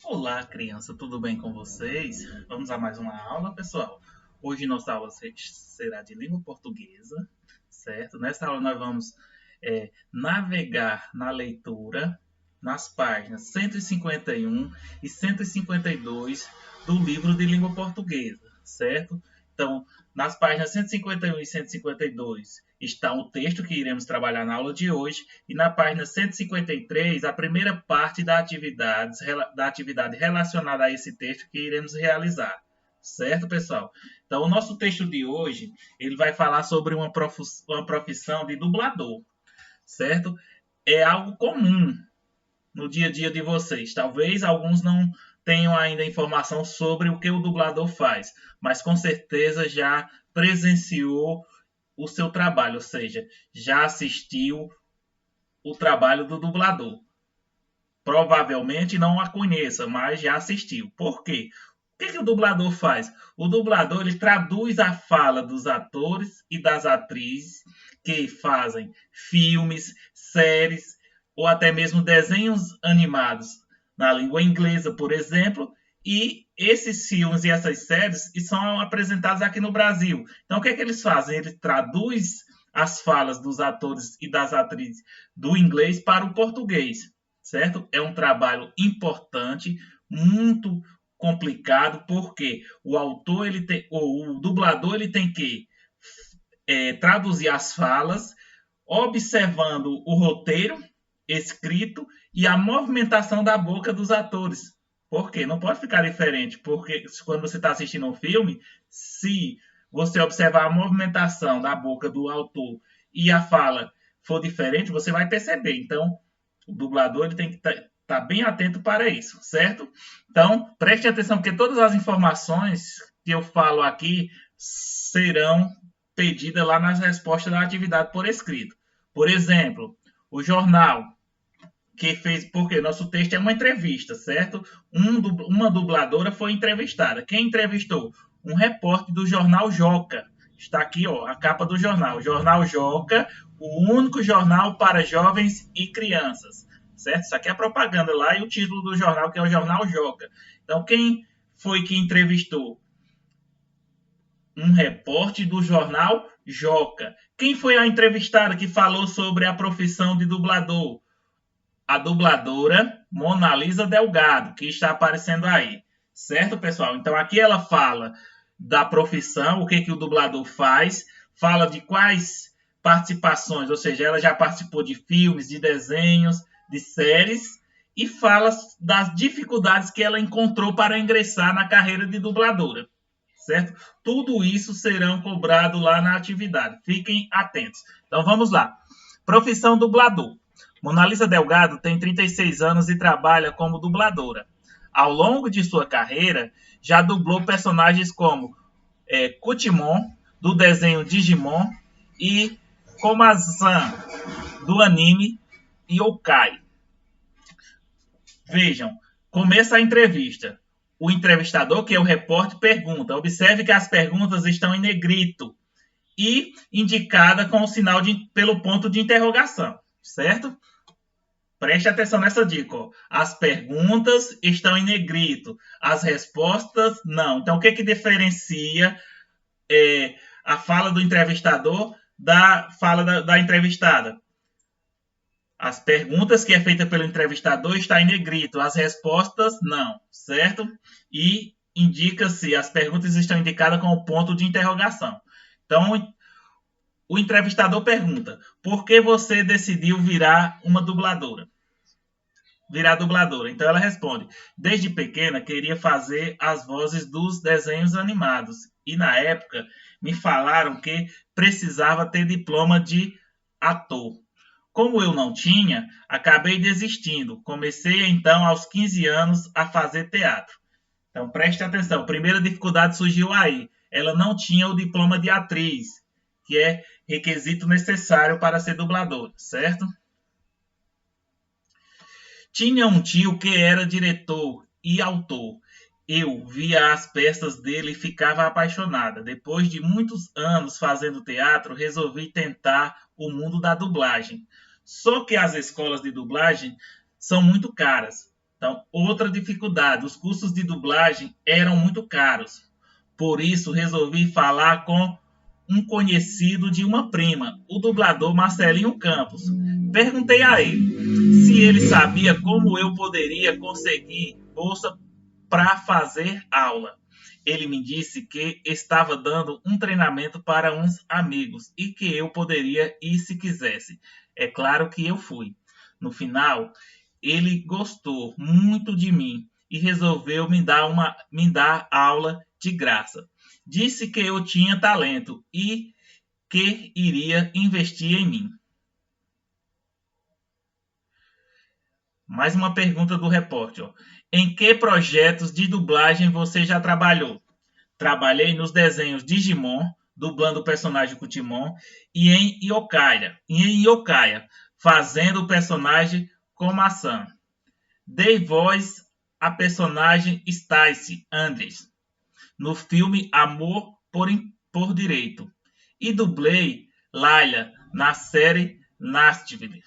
Olá, criança, tudo bem com vocês? Vamos a mais uma aula, pessoal. Hoje nossa aula será de língua portuguesa, certo? Nessa aula nós vamos navegar na leitura nas páginas 151 e 152 do livro de língua portuguesa, certo? Então, nas páginas 151 e 152 está o texto que iremos trabalhar na aula de hoje, e na página 153, a primeira parte da atividade relacionada a esse texto que iremos realizar. Certo, pessoal? Então, o nosso texto de hoje, ele vai falar sobre uma profissão de dublador, certo? É algo comum no dia a dia de vocês. Talvez alguns não tenham ainda informação sobre o que o dublador faz, mas com certeza já presenciou o seu trabalho, ou seja, já assistiu o trabalho do dublador. Provavelmente não a conheça, mas já assistiu. Por quê? O que o dublador faz? O dublador ele traduz a fala dos atores e das atrizes que fazem filmes, séries ou até mesmo desenhos animados na língua inglesa, por exemplo, e esses filmes e essas séries são apresentados aqui no Brasil. Então, o que eles fazem? Ele traduz as falas dos atores e das atrizes do inglês para o português, certo? É um trabalho importante, muito complicado, porque o dublador ele tem que traduzir as falas, observando o roteiro escrito e a movimentação da boca dos atores. Por quê? Não pode ficar diferente, porque quando você está assistindo um filme, se você observar a movimentação da boca do autor e a fala for diferente, você vai perceber. Então, o dublador ele tem que estar bem atento para isso, certo? Então, preste atenção, porque todas as informações que eu falo aqui serão pedidas lá nas respostas da atividade por escrito. Por exemplo, o jornal que fez, porque nosso texto é uma entrevista, certo? Uma dubladora foi entrevistada. Quem entrevistou? Um repórter do jornal Joca. Está aqui, ó, a capa do jornal. Jornal Joca, o único jornal para jovens e crianças, certo? Isso aqui é a propaganda lá e o título do jornal, que é o Jornal Joca. Então, quem foi que entrevistou? Um repórter do jornal Joca. Quem foi a entrevistada que falou sobre a profissão de dublador? A dubladora Mona Lisa Delgado, que está aparecendo aí. Certo, pessoal? Então, aqui ela fala da profissão, o que o dublador faz, fala de quais participações, ou seja, ela já participou de filmes, de desenhos, de séries, e fala das dificuldades que ela encontrou para ingressar na carreira de dubladora. Certo? Tudo isso serão cobrado lá na atividade. Fiquem atentos. Então, vamos lá. Profissão dublador. Mona Lisa Delgado tem 36 anos e trabalha como dubladora. Ao longo de sua carreira, já dublou personagens como Kutimon, do desenho Digimon, e Komazan, do anime Yokai. Vejam, começa a entrevista. O entrevistador, que é o repórter, pergunta. Observe que as perguntas estão em negrito e indicada com o sinal pelo ponto de interrogação, certo? Preste atenção nessa dica. Ó. As perguntas estão em negrito, as respostas não. Então, o que diferencia a fala do entrevistador da fala da entrevistada? As perguntas que é feita pelo entrevistador está em negrito, as respostas não, certo? E indica-se, as perguntas estão indicadas com o ponto de interrogação. Então, o entrevistador pergunta: por que você decidiu virar uma dubladora? Virar dubladora. Então ela responde: desde pequena queria fazer as vozes dos desenhos animados. E na época me falaram que precisava ter diploma de ator. Como eu não tinha, acabei desistindo. Comecei então aos 15 anos a fazer teatro. Então preste atenção, a primeira dificuldade surgiu aí. Ela não tinha o diploma de atriz, que é requisito necessário para ser dublador, certo? Tinha um tio que era diretor e autor. Eu via as peças dele e ficava apaixonada. Depois de muitos anos fazendo teatro, resolvi tentar o mundo da dublagem. Só que as escolas de dublagem são muito caras. Então, outra dificuldade, os cursos de dublagem eram muito caros. Por isso, resolvi falar com um conhecido de uma prima, o dublador Marcelinho Campos. Perguntei a ele se ele sabia como eu poderia conseguir bolsa para fazer aula. Ele me disse que estava dando um treinamento para uns amigos e que eu poderia ir se quisesse. É claro que eu fui. No final, ele gostou muito de mim e resolveu me dar aula de graça. Disse que eu tinha talento e que iria investir em mim. Mais uma pergunta do repórter. Em que projetos de dublagem você já trabalhou? Trabalhei nos desenhos Digimon, dublando o personagem Kutimon, e em Yokaia, fazendo o personagem Koma-san. Dei voz à personagem Stacy Andres, no filme Amor por Direito, e dublei Layla na série Nashville.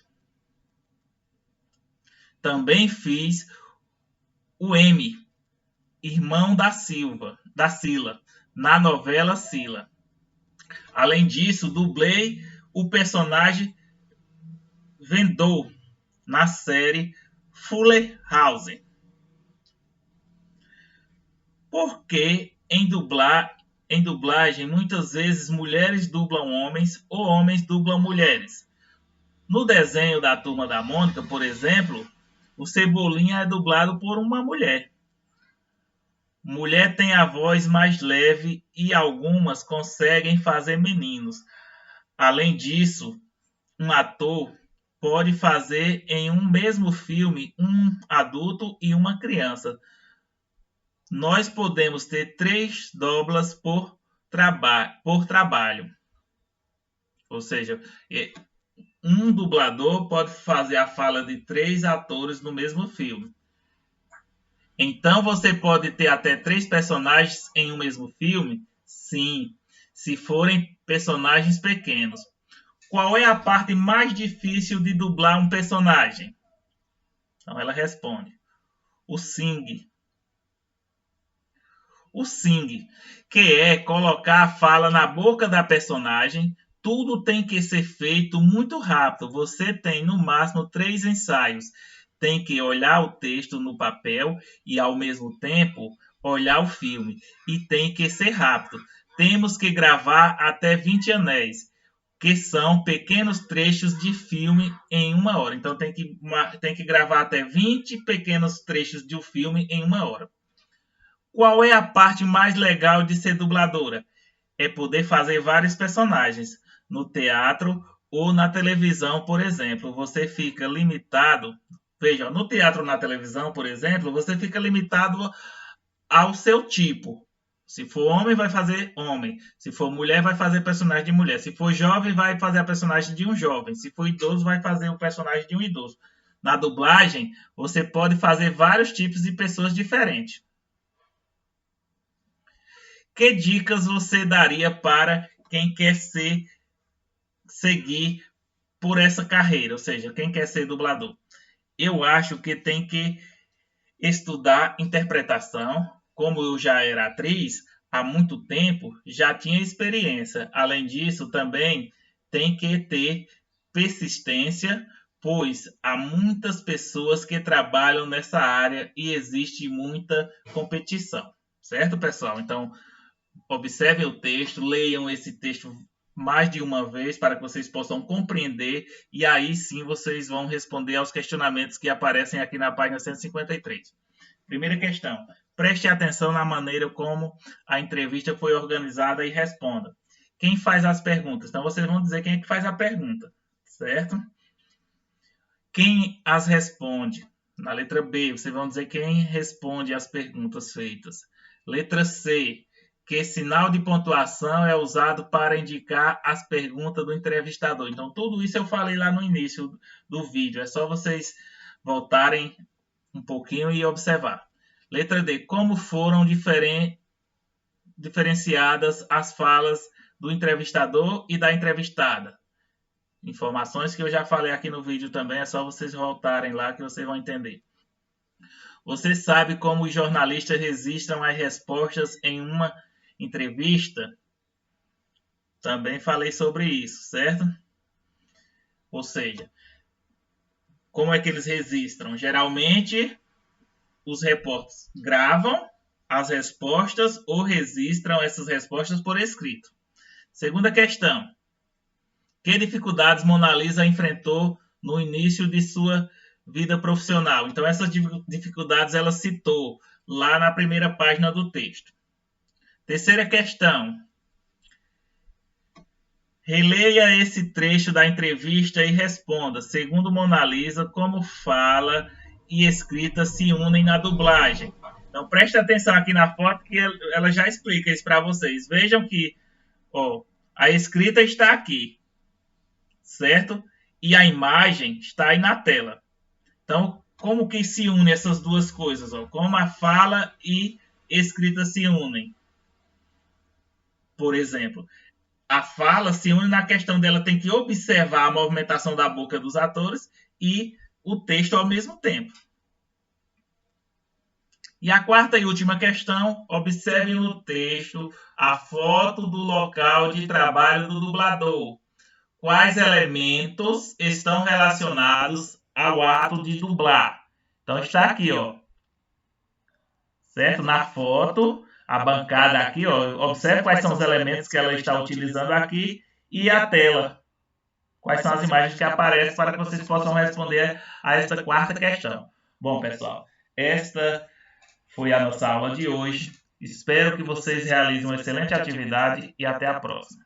Também fiz o M, irmão da Sila, na novela Sila. Além disso, dublei o personagem Vendor na série Fuller House. Porque em dublagem muitas vezes mulheres dublam homens ou homens dublam mulheres. No desenho da Turma da Mônica, por exemplo, o Cebolinha é dublado por uma mulher. Mulher tem a voz mais leve e algumas conseguem fazer meninos. Além disso, um ator pode fazer em um mesmo filme um adulto e uma criança. Nós podemos ter 3 doblas por trabalho. Ou seja, um dublador pode fazer a fala de 3 atores no mesmo filme. Então você pode ter até 3 personagens em um mesmo filme? Sim, se forem personagens pequenos. Qual é a parte mais difícil de dublar um personagem? Então ela responde: o sing. O sing, que é colocar a fala na boca da personagem. Tudo tem que ser feito muito rápido. Você tem no máximo 3 ensaios. Tem que olhar o texto no papel e ao mesmo tempo olhar o filme. E tem que ser rápido. Temos que gravar até 20 anéis, que são pequenos trechos de filme em 1 hora. Então tem que gravar até 20 pequenos trechos de um filme em 1 hora. Qual é a parte mais legal de ser dubladora? É poder fazer vários personagens. No teatro ou na televisão, por exemplo, você fica limitado. Veja, no teatro ou na televisão, por exemplo, você fica limitado ao seu tipo. Se for homem, vai fazer homem. Se for mulher, vai fazer personagem de mulher. Se for jovem, vai fazer a personagem de um jovem. Se for idoso, vai fazer o personagem de um idoso. Na dublagem, você pode fazer vários tipos de pessoas diferentes. Que dicas você daria para quem quer seguir por essa carreira? Ou seja, quem quer ser dublador? Eu acho que tem que estudar interpretação. Como eu já era atriz há muito tempo, já tinha experiência. Além disso, também tem que ter persistência, pois há muitas pessoas que trabalham nessa área e existe muita competição. Certo, pessoal? Então, observem o texto, leiam esse texto mais de uma vez para que vocês possam compreender e aí sim vocês vão responder aos questionamentos que aparecem aqui na página 153. Primeira questão. Preste atenção na maneira como a entrevista foi organizada e responda. Quem faz as perguntas? Então, vocês vão dizer quem é que faz a pergunta, certo? Quem as responde? Na letra B, vocês vão dizer quem responde as perguntas feitas. Letra C, que sinal de pontuação é usado para indicar as perguntas do entrevistador. Então, tudo isso eu falei lá no início do vídeo. É só vocês voltarem um pouquinho e observar. Letra D, como foram diferenciadas as falas do entrevistador e da entrevistada? Informações que eu já falei aqui no vídeo também, é só vocês voltarem lá que vocês vão entender. Você sabe como os jornalistas registram as respostas em uma entrevista? Também falei sobre isso, certo? Ou seja, como é que eles registram? Geralmente, os repórteres gravam as respostas ou registram essas respostas por escrito. Segunda questão. Que dificuldades Mona Lisa enfrentou no início de sua vida profissional? Então, essas dificuldades ela citou lá na primeira página do texto. Terceira questão. Releia esse trecho da entrevista e responda. Segundo Mona Lisa, como fala e escrita se unem na dublagem? Então, preste atenção aqui na foto que ela já explica isso para vocês. Vejam que a escrita está aqui, certo? E a imagem está aí na tela. Então, como que se unem essas duas coisas? Como a fala e escrita se unem? Por exemplo, a fala se une na questão dela tem que observar a movimentação da boca dos atores e o texto ao mesmo tempo. E a quarta e última questão, observe no texto a foto do local de trabalho do dublador. Quais elementos estão relacionados ao ato de dublar? Então está aqui, certo? Na foto, a bancada aqui, observe quais são os elementos que ela está utilizando aqui e a tela. Quais são as imagens que aparecem para que vocês possam responder a esta quarta questão. Bom, pessoal, esta foi a nossa aula de hoje. Espero que vocês realizem uma excelente atividade e até a próxima.